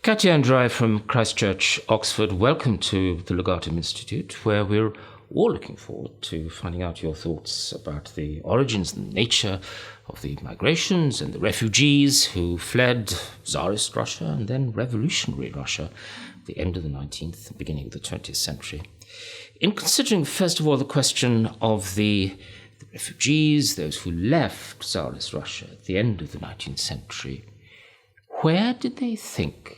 Katya Andreyev from Christchurch, Oxford, welcome to the Legatum Institute, where we're all looking forward to finding out your thoughts about the origins and nature of the migrations and the refugees who fled Tsarist Russia and then revolutionary Russia at the end of the 19th, beginning of the 20th century. In considering, first of all, the question of the refugees, those who left Tsarist Russia at the end of the 19th century, where did they think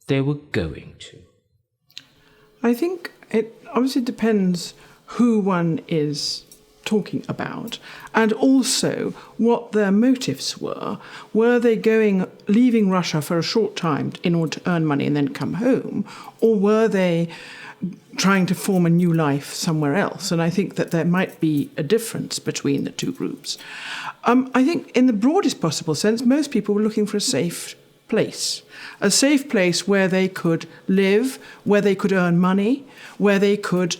they were going to? I think it obviously depends who one is talking about and also what their motives were. Were they leaving Russia for a short time in order to earn money and then come home, or were they trying to form a new life somewhere else? And I think that there might be a difference between the two groups. I think in the broadest possible sense, most people were looking for a safe place where they could live, where they could earn money, where they could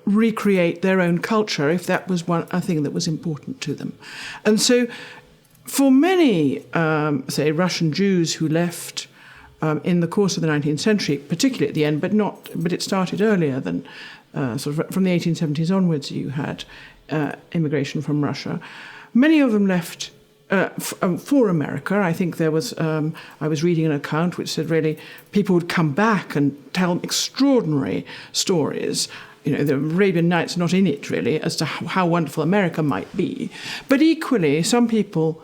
recreate their own culture if that was a thing that was important to them. And so for many, say, Russian Jews who left in the course of the 19th century, particularly at the end, but it started earlier than sort of from the 1870s onwards, you had immigration from Russia. Many of them left for America. I think there was, I was reading an account which said really people would come back and tell extraordinary stories. You know, the Arabian Nights are not in it really as to how wonderful America might be. But equally, some people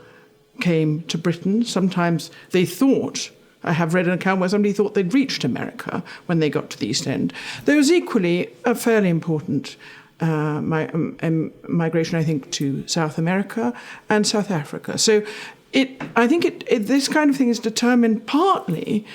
came to Britain. Sometimes they thought, I have read an account where somebody thought they'd reached America when they got to the East End. There was equally a fairly important migration, I think, to South America and South Africa. So I think this kind of thing is determined partly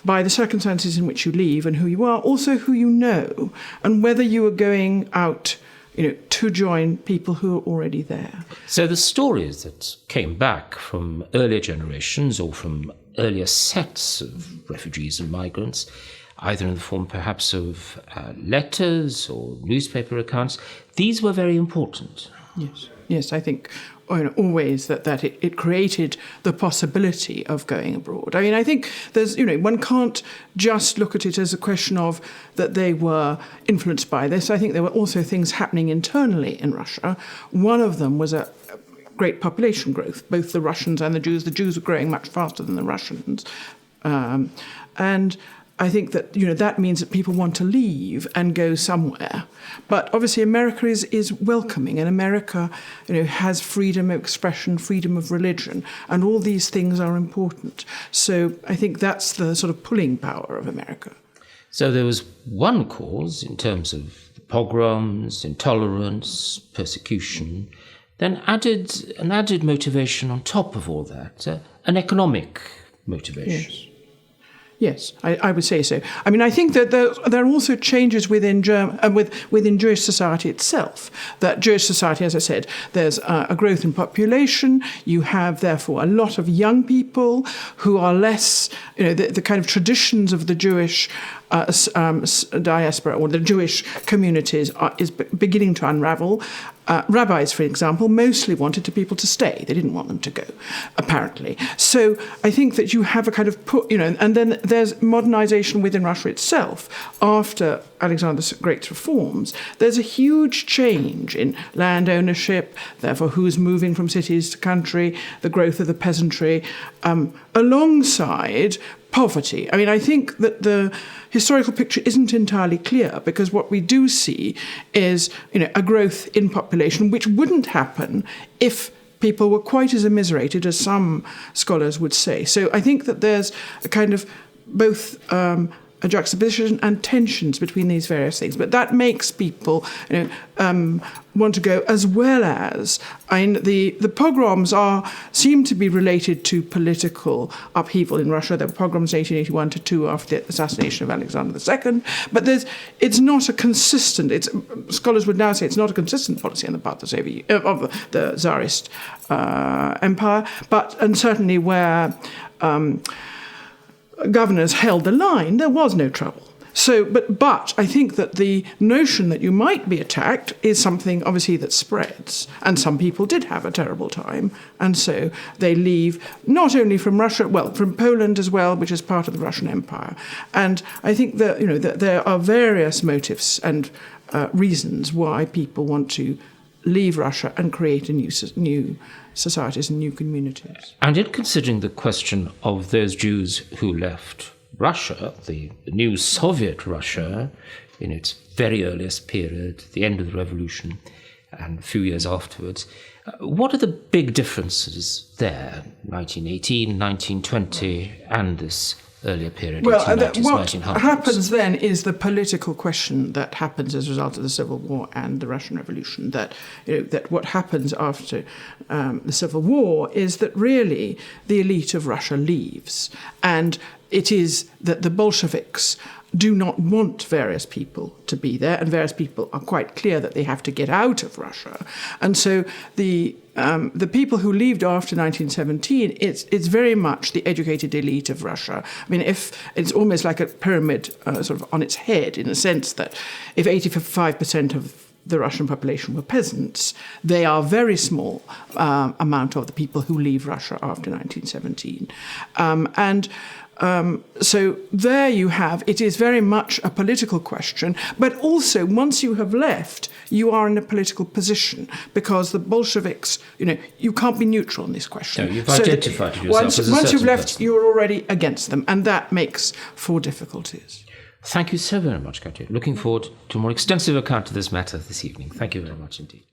by the circumstances in which you leave and who you are, also who you know, and whether you are going out, to join people who are already there. So the stories that came back from earlier generations or from earlier sets of refugees and migrants, either in the form perhaps of letters or newspaper accounts, these were very important. Yes, I think always that it created the possibility of going abroad. I mean, I think there's, one can't just look at it as a question of that they were influenced by this. I think there were also things happening internally in Russia. One of them was a great population growth, both the Russians and the Jews. The Jews were growing much faster than the Russians. And I think that, that means that people want to leave and go somewhere. But obviously America is welcoming, and America, has freedom of expression, freedom of religion, and all these things are important. So I think that's the sort of pulling power of America. So there was one cause in terms of pogroms, intolerance, persecution, then an added motivation on top of all that, an economic motivation. Yes, I would say so. I mean, I think that there are also changes within Jewish society itself. That Jewish society, as I said, there's a growth in population. You have, therefore, a lot of young people who are less, the kind of traditions of the Jewish diaspora or the Jewish communities is beginning to unravel. Rabbis, for example, mostly wanted people to stay. They didn't want them to go, apparently. So I think that you have a kind of and then there's modernization within Russia itself. After Alexander the Great's reforms, there's a huge change in land ownership, therefore who's moving from cities to country, the growth of the peasantry, alongside poverty. I mean, I think that the historical picture isn't entirely clear, because what we do see is, a growth in population which wouldn't happen if people were quite as immiserated as some scholars would say. So I think that there's a kind of both a juxtaposition and tensions between these various things. But that makes people want to go, as well as the pogroms seem to be related to political upheaval in Russia. There were pogroms in 1881 to 2 after the assassination of Alexander II. But it's not a consistent. Scholars would now say it's not a consistent policy on the part of the Tsarist Empire, and certainly where governors held the line, there was no trouble. So, but I think that the notion that you might be attacked is something obviously that spreads. And some people did have a terrible time. And so they leave not only from Russia, well, from Poland as well, which is part of the Russian Empire. And I think that, that there are various motives and reasons why people want to leave Russia and create new societies and new communities. And in considering the question of those Jews who left Russia, the new Soviet Russia, in its very earliest period, the end of the revolution, and a few years afterwards, what are the big differences there, 1918, 1920, and this earlier period, well, 1890s, what 1900s? happens then is the political question that happens as a result of the Civil War and the Russian Revolution. That that what happens after the Civil War is that really the elite of Russia leaves, and it is that the Bolsheviks do not want various people to be there, and various people are quite clear that they have to get out of Russia. And so the people who left after 1917, it's very much the educated elite of Russia. I mean, if it's almost like a pyramid sort of on its head, in a sense that if 85% of the Russian population were peasants, they are a very small amount of the people who leave Russia after 1917. So there you have, it is very much a political question, but also once you have left, you are in a political position because the Bolsheviks, you can't be neutral in this question. No, you've identified yourself as a certain once you've left, person. you're already against them, and that makes for difficulties. Thank you so very much, Katya. Looking forward to a more extensive account of this matter this evening. Thank you very much indeed.